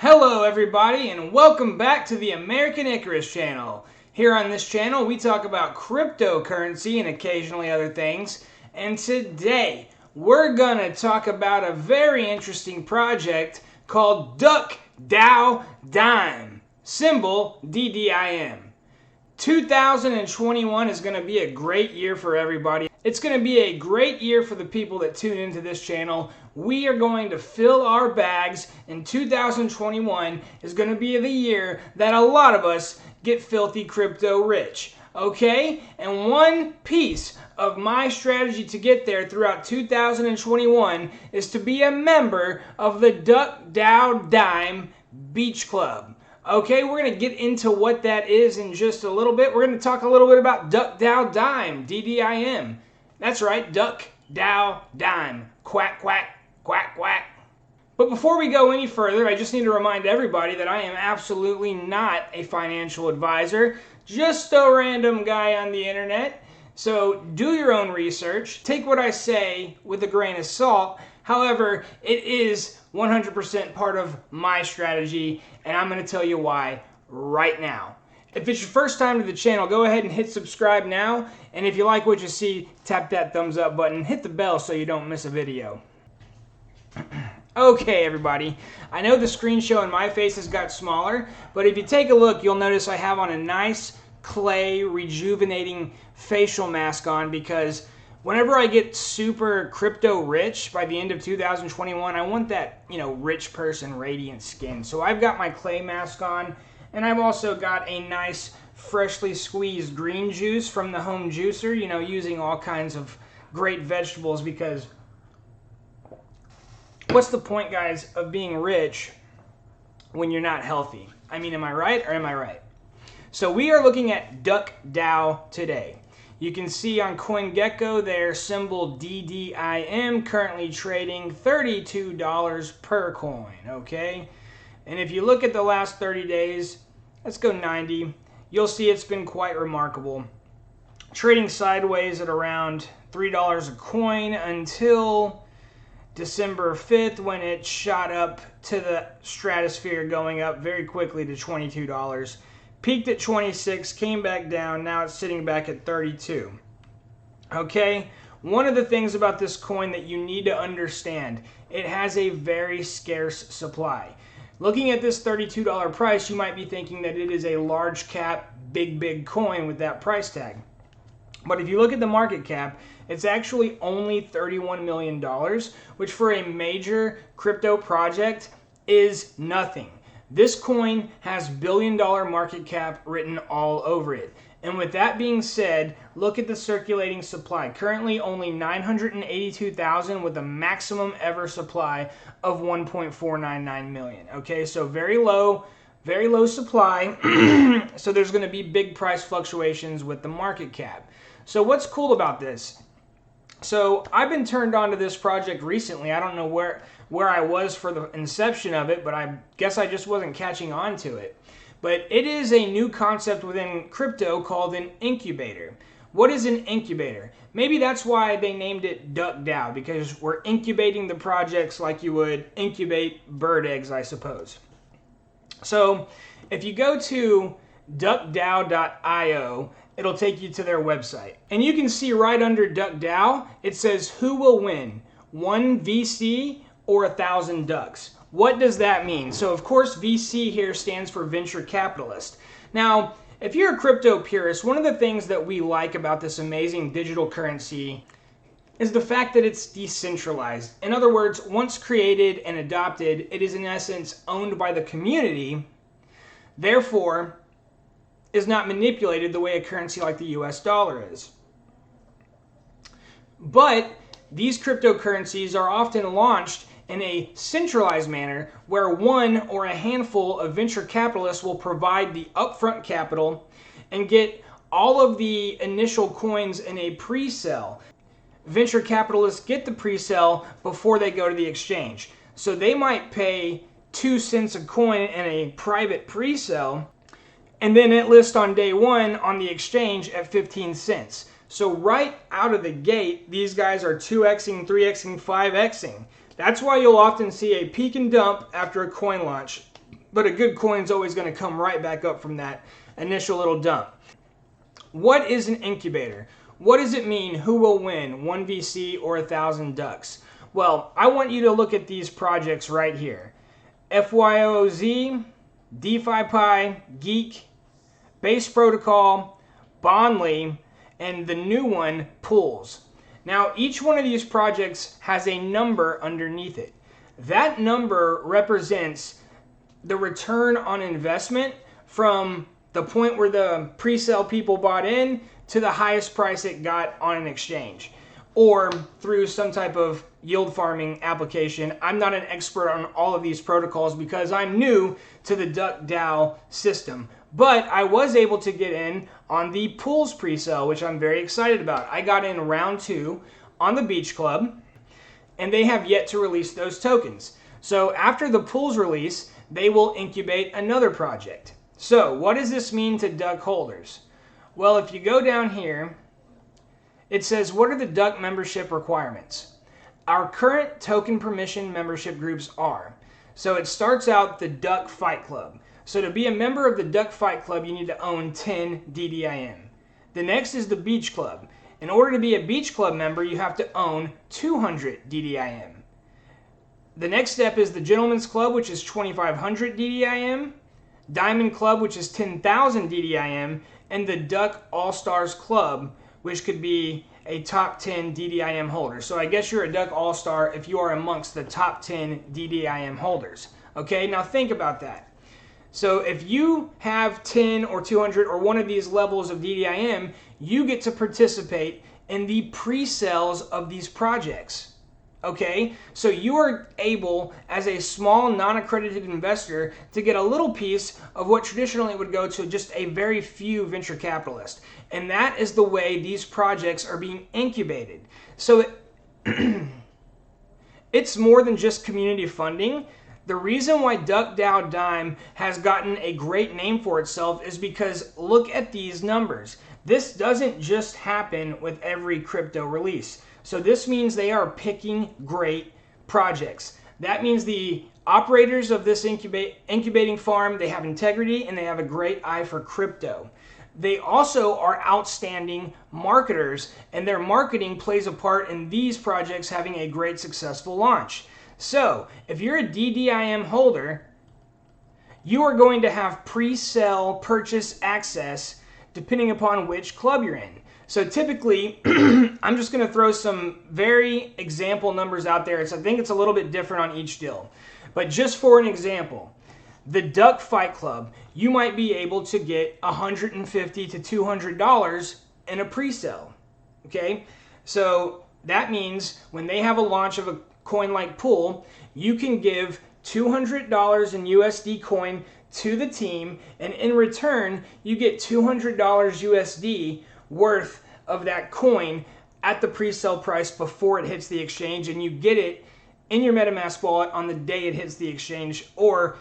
Hello everybody and welcome back to the American Icarus channel. Here on this channel we talk about cryptocurrency and occasionally other things. And today we're gonna talk about a very interesting project called DuckDaoDime, symbol DDIM. 2021 is going to be a great year for everybody. It's going to be a great year for the people that tune into this channel. We are going to fill our bags, and 2021 is going to be the year that a lot of us get filthy crypto rich. Okay? And one piece of my strategy to get there throughout 2021 is to be a member of the DuckDaoDime Beach Club. Okay, we're going to get into what that is in just a little bit. We're going to talk a little bit about DuckDaoDime, DDIM. That's right, DuckDaoDime. Quack, quack, quack, quack. But before we go any further, I just need to remind everybody that I am absolutely not a financial advisor, just a random guy on the internet. So do your own research. Take what I say with a grain of salt. However, it is 100% part of my strategy, and I'm going to tell you why right now. If it's your first time to the channel, go ahead and hit subscribe now. And if you like what you see, tap that thumbs up button. Hit the bell so you don't miss a video. Okay, everybody. I know the screen showing my face has got smaller, but if you take a look, you'll notice I have on a nice clay rejuvenating facial mask on because whenever I get super crypto rich by the end of 2021, I want that, rich person radiant skin. So I've got my clay mask on, and I've also got a nice freshly squeezed green juice from the home juicer, using all kinds of great vegetables because what's the point, guys, of being rich when you're not healthy? I mean, am I right or am I right? So we are looking at DuckDAO today. You can see on CoinGecko their symbol DDIM currently trading $32 per coin, okay? And if you look at the last 30 days, let's go 90, you'll see it's been quite remarkable. Trading sideways at around $3 a coin until December 5th when it shot up to the stratosphere, going up very quickly to $22. Peaked at 26, came back down, now it's sitting back at 32. Okay, one of the things about this coin that you need to understand, it has a very scarce supply. Looking at this $32 price, you might be thinking that it is a large cap, big coin with that price tag. But if you look at the market cap, it's actually only $31 million, which for a major crypto project is nothing. This coin has billion-dollar market cap written all over it. And with that being said, look at the circulating supply. Currently only 982,000 with a maximum ever supply of 1.499 million. Okay, so very low supply. So there's going to be big price fluctuations with the market cap. So what's cool about this? So I've been turned on to this project recently. I don't know where I was for the inception of it, but I guess I just wasn't catching on to it. But it is a new concept within crypto called an incubator. What is an incubator? Maybe that's why they named it DuckDAO, because we're incubating the projects like you would incubate bird eggs, I suppose. So if you go to DuckDAO.io, it'll take you to their website. And you can see right under DuckDAO, it says who will win, 1 VC or 1,000 ducks. What does that mean? So of course VC here stands for venture capitalist. Now, if you're a crypto purist, one of the things that we like about this amazing digital currency is the fact that it's decentralized. In other words, once created and adopted, it is in essence owned by the community, therefore is not manipulated the way a currency like the US dollar is. But these cryptocurrencies are often launched in a centralized manner where one or a handful of venture capitalists will provide the upfront capital and get all of the initial coins in a pre-sale. Venture capitalists get the pre-sale before they go to the exchange. So they might pay 2 cents a coin in a private pre-sale, and then it lists on day one on the exchange at 15 cents. So right out of the gate, these guys are 2xing, 3xing, 5xing. That's why you'll often see a peak and dump after a coin launch. but a good coin's always going to come right back up from that initial little dump. What is an incubator? What does it mean? Who will win, 1 VC or 1,000 ducks? Well, I want you to look at these projects right here. FYOZ, DeFi Pi, Geek, Base Protocol, Bondly, and the new one, Pools. Now, each one of these projects has a number underneath it. That number represents the return on investment from the point where the pre-sale people bought in to the highest price it got on an exchange or through some type of yield farming application. I'm not an expert on all of these protocols because I'm new to the Duck DAO system, but I was able to get in on the Pools pre-sale, which I'm very excited about. I got in round 2 on the Beach Club, and they have yet to release those tokens. So after the Pools release, they will incubate another project. So what does this mean to Duck holders? Well, if you go down here, it says, what are the Duck membership requirements? Our current token permission membership groups are. So it starts out the Duck Fight Club. So to be a member of the Duck Fight Club, you need to own 10 DDIM. The next is the Beach Club. In order to be a Beach Club member, you have to own 200 DDIM. The next step is the Gentleman's Club, which is 2,500 DDIM. Diamond Club, which is 10,000 DDIM. And the Duck All-Stars Club, which could be a top 10 DDIM holder. So I guess you're a Duck All-Star if you are amongst the top 10 DDIM holders. Okay, now think about that. So if you have 10 or 200 or one of these levels of DDIM, you get to participate in the pre-sales of these projects. Okay, so you are able, as a small non-accredited investor, to get a little piece of what traditionally would go to just a very few venture capitalists. And that is the way these projects are being incubated. So it's more than just community funding. The reason why DuckDaoDime has gotten a great name for itself is because look at these numbers. This doesn't just happen with every crypto release. So this means they are picking great projects. That means the operators of this incubating farm, they have integrity and they have a great eye for crypto. They also are outstanding marketers, and their marketing plays a part in these projects having a great successful launch. So if you're a DDIM holder, you are going to have pre-sale purchase access depending upon which club you're in. So typically, I'm just going to throw some very example numbers out there. I think it's a little bit different on each deal. But just for an example, the Duck Fight Club, you might be able to get $150 to $200 in a pre-sale. Okay? So that means when they have a launch of a coin like Pool, you can give $200 in USD coin to the team, and in return, you get $200 USD worth of that coin at the pre-sale price before it hits the exchange, and you get it in your MetaMask wallet on the day it hits the exchange or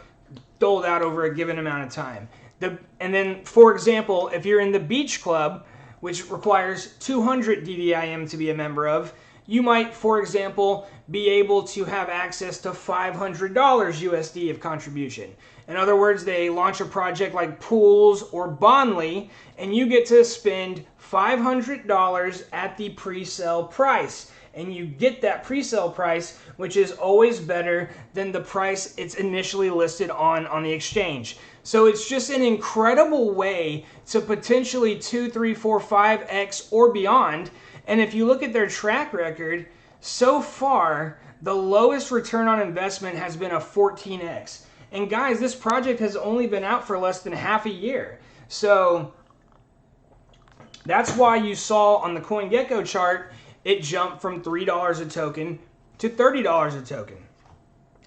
doled out over a given amount of time. And then, for example, if you're in the Beach Club, which requires 200 DDIM to be a member of, you might, for example, be able to have access to $500 USD of contribution. In other words, they launch a project like Pools or Bondly, and you get to spend $500 at the pre-sale price. And you get that pre-sale price, which is always better than the price it's initially listed on the exchange. So it's just an incredible way to potentially 2, 3, 4, 5x or beyond. And if you look at their track record, so far, the lowest return on investment has been a 14x. And guys, this project has only been out for less than half a year. So that's why you saw on the CoinGecko chart, it jumped from $3 a token to $30 a token.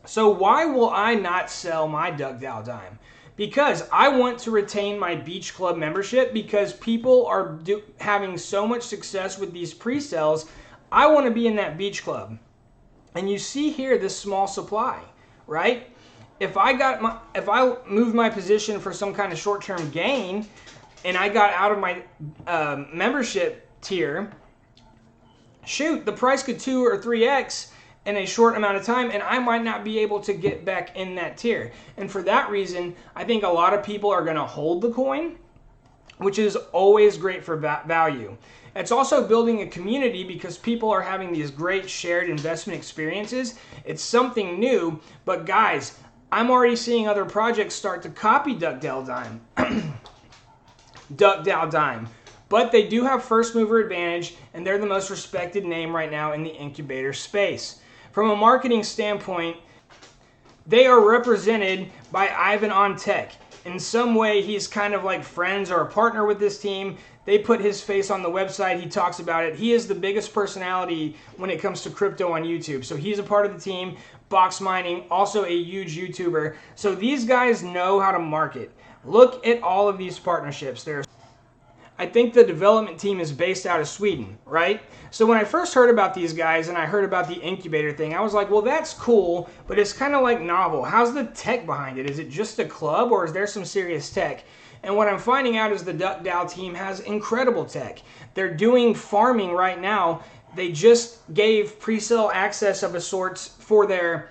So why will I not sell my DuckDaoDime? Because I want to retain my Beach Club membership, because people are having so much success with these pre-sales. I want to be in that Beach Club. And you see here this small supply, right? If I moved my position for some kind of short-term gain and I got out of my membership tier, shoot, the price could 2 or 3x in a short amount of time, and I might not be able to get back in that tier. And for that reason, I think a lot of people are going to hold the coin, which is always great for value. It's also building a community because people are having these great shared investment experiences. It's something new, but guys, I'm already seeing other projects start to copy DuckDaoDime. DuckDaoDime. But they do have first mover advantage, and they're the most respected name right now in the incubator space. From a marketing standpoint, they are represented by Ivan on Tech. In some way, he's kind of like friends or a partner with this team. They put his face on the website. He talks about it. He is the biggest personality when it comes to crypto on YouTube. So he's a part of the team. Box Mining, also a huge YouTuber. So these guys know how to market. Look at all of these partnerships. I think the development team is based out of Sweden, right? So when I first heard about these guys and I heard about the incubator thing, I was like, well, that's cool, but it's kind of like novel. How's the tech behind it? Is it just a club, or is there some serious tech? And what I'm finding out is the Duck DAO team has incredible tech. They're doing farming right now. They just gave pre-sale access of a sorts for their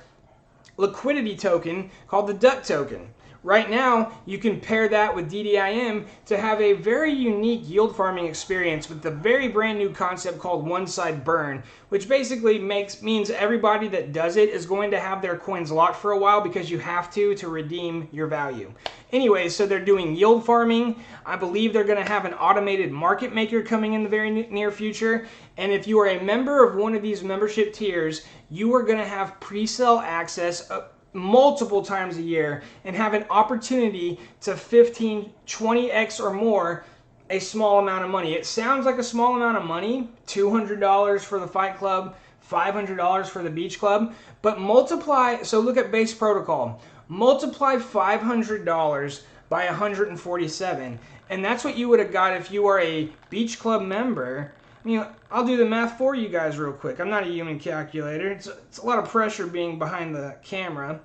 liquidity token called the Duck token. Right now, you can pair that with DDIM to have a very unique yield farming experience with the very brand new concept called one-side burn, which basically means everybody that does it is going to have their coins locked for a while because you have to redeem your value. Anyway, so they're doing yield farming. I believe they're going to have an automated market maker coming in the very near future. And if you are a member of one of these membership tiers, you are going to have pre-sale access multiple times a year and have an opportunity to 15, 20x or more a small amount of money. It sounds like a small amount of money, $200 for the Fight Club, $500 for the Beach Club, but multiply, so look at base protocol, multiply $500 by 147, and that's what you would have got if you are a Beach Club member. I mean, I'll do the math for you guys real quick. I'm not a human calculator. It's a lot of pressure being behind the camera.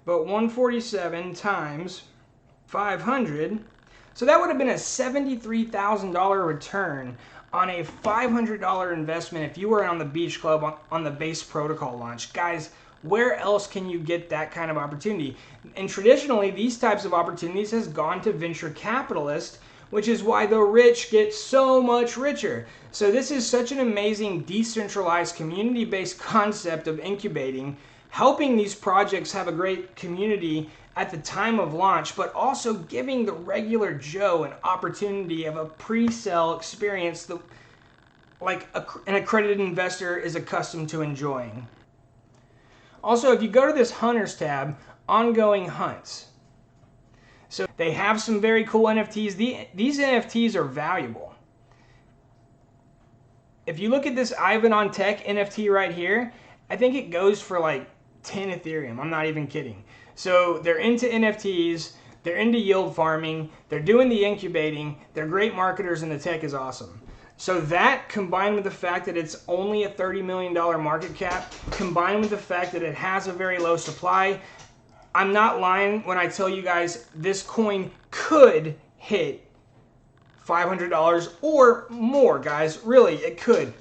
But 147 times 500, so that would have been a $73,000 return on a $500 investment if you were on the Beach Club on the base protocol launch. Guys, where else can you get that kind of opportunity? And traditionally, these types of opportunities has gone to venture capitalists, which is why the rich get so much richer. So this is such an amazing decentralized community-based concept of incubating, helping these projects have a great community at the time of launch, but also giving the regular Joe an opportunity of a pre-sale experience that, like an accredited investor is accustomed to enjoying. Also, if you go to this Hunters tab, ongoing hunts. So they have some very cool NFTs. These NFTs are valuable. If you look at this Ivan on Tech NFT right here, I think it goes for like 10 Ethereum. I'm not even kidding. So they're into NFTs. They're into yield farming. They're doing the incubating. They're great marketers, and the tech is awesome. So that, combined with the fact that it's only a $30 million market cap, combined with the fact that it has a very low supply, I'm not lying when I tell you guys this coin could hit $500 or more, guys. Really, it could.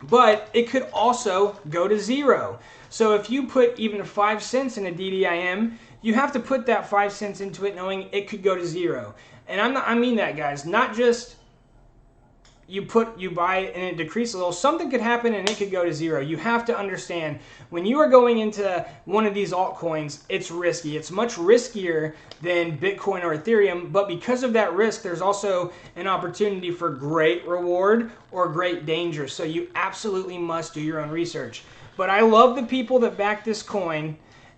But it could also go to zero. So if you put even 5 cents in a DDIM, you have to put that 5 cents into it knowing it could go to zero. And I mean that, guys. Not just you buy it and it decreases a little. Something could happen and it could go to zero. You have to understand, when you are going into one of these altcoins, it's risky. It's much riskier than Bitcoin or Ethereum, but because of that risk, there's also an opportunity for great reward or great danger. So you absolutely must do your own research. But I love the people that back this coin,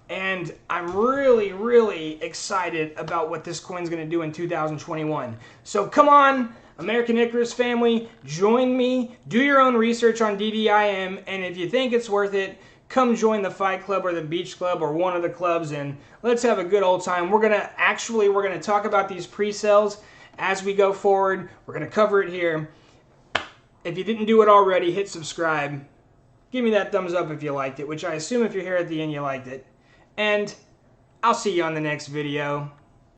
and I'm really, really excited about what this coin's going to do in 2021. So come on, American Icarus family, join me, do your own research on DDIM, and if you think it's worth it, come join the Fight Club or the Beach Club or one of the clubs, and let's have a good old time. We're gonna talk about these pre-sales as we go forward. We're gonna cover it here. If you didn't do it already, hit subscribe. Give me that thumbs up if you liked it, which I assume if you're here at the end you liked it. And I'll see you on the next video.